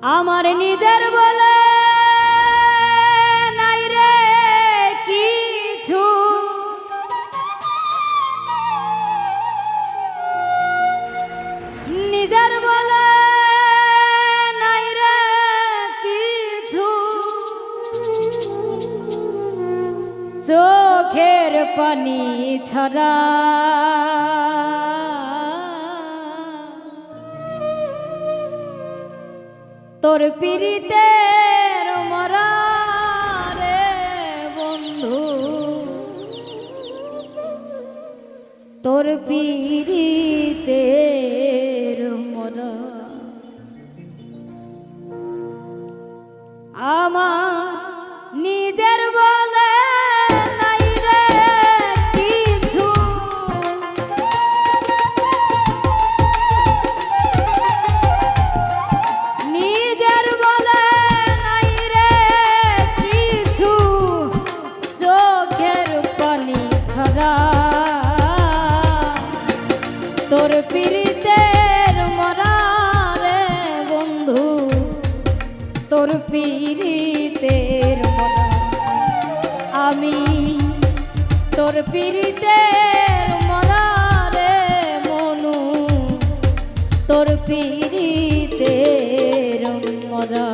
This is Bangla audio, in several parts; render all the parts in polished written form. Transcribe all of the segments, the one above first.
আমার নিজের বলে নাই রে কিছু, নিজের বলে নাই রে কিছু, চোখের পানি ছাড়া তোর পীড়িতের মরা রে বন্ধু, তোর পীড়িতের মরা। আমার নিজের বলে নাই রে কিছু, নিজের বলে নাই রে কিছু, চোখের পানি ছাড়া তোর পীড়িতের মরা রে বন্ধু, তোর পীড়িতের মরা। আমি তোর পীড়িতের মরা রে মনু, তোর পীড়িতের মরা।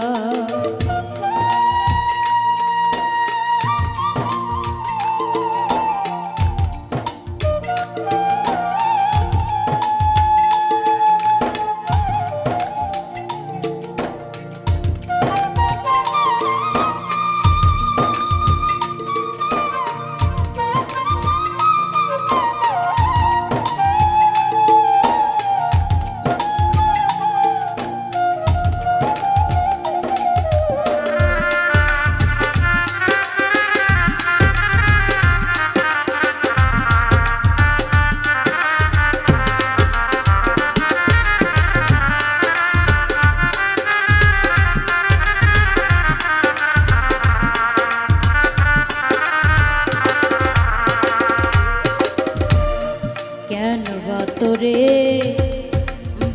কেন বা তোরে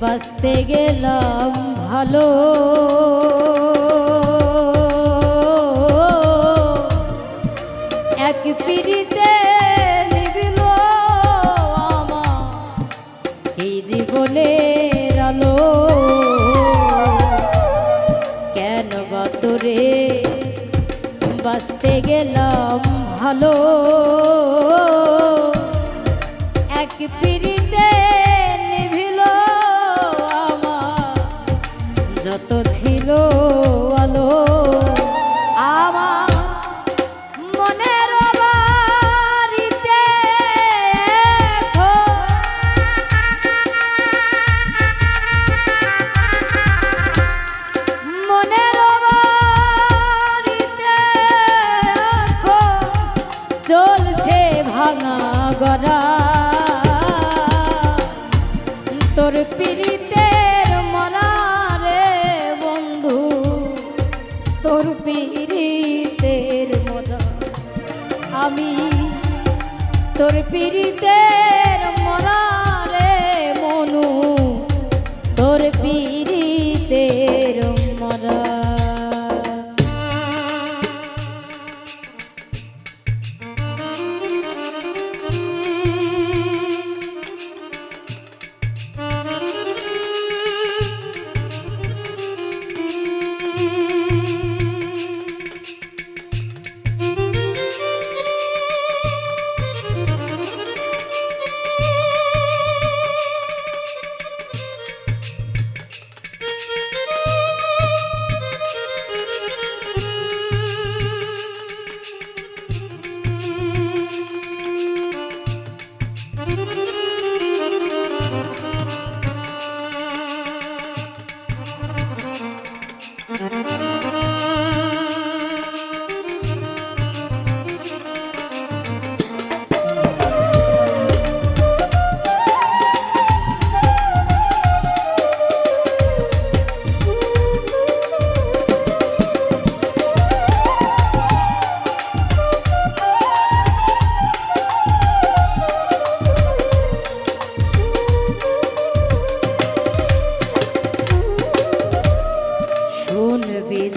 বাঁচতে গেলাম ভালো, এক পীড়িতে নিবিল আমার এই জীবনের আলো। কেন বা তোরে বাঁচতে গেলাম ভালো, এক পীড়িতে নিভিল আমার যত ছিল আলো। আমার মনের বাড়িতে মনের বাড়িতে চলছে ভাঙা গড়া, তোর পীড়িতের মরা রে বন্ধু, তোর পীড়িতের মরা। আমি তোর পীড়িতের মরা রে মনু, তোর পীড়িতের মরা।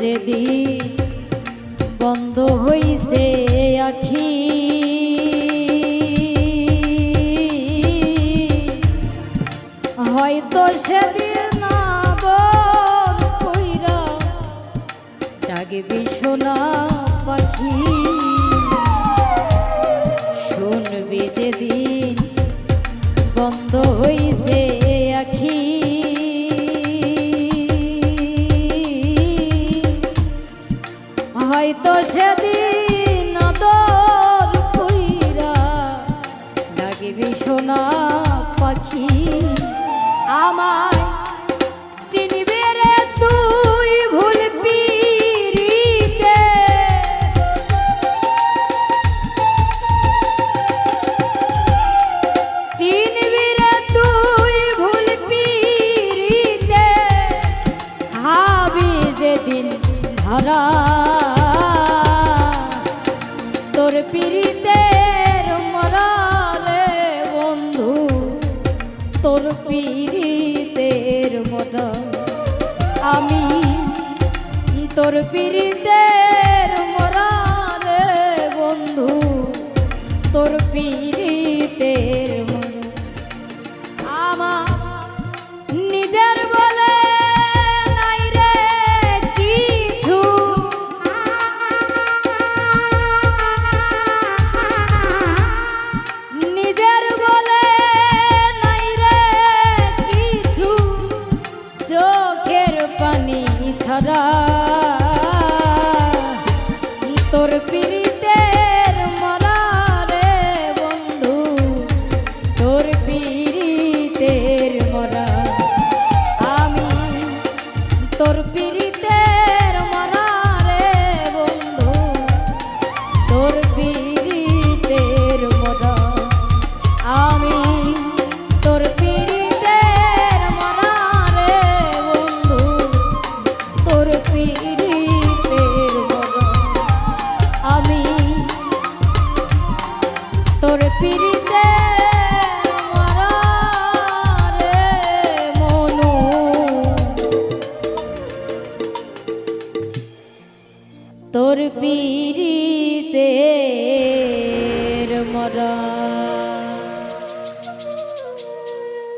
যেদিন বন্ধ হইছে আখি হয়তো সেদিন নাগর কইরা ডাকবি সোনা পাখি শুনবি যেদিন বন্ধ হইছে আখি হয়তো সেদিন আদর কইরা ডাকবি সোনা পাখি আমায় চিনবি রে তুই ভুল পিরিতে চিনবি রে তুই ভুল পিরিতে খাবি যেদিন ধরা তোর পিরিতের মরালে বন্ধু তোর পিরিতের মরা আমি তোর পিরিতের মরালে বন্ধু তোর পিরিতের মরা আমার নিজের বলে নাই রে কিছু নিজের বলে নাই রে কিছু চোখের পানি ছাড়া তোর পিরিতের মরা রে বন্ধু তোর পিরিতের মরা আমি তোর পিরিতের মরা রে বন্ধু তোর পিরিতের মরা আমি তোর পিরিতের মরা রে বন্ধু তোর পিরিতের মরা আমি তোর পিরিতের মরা রে মনু তোর পিরিতের মরা।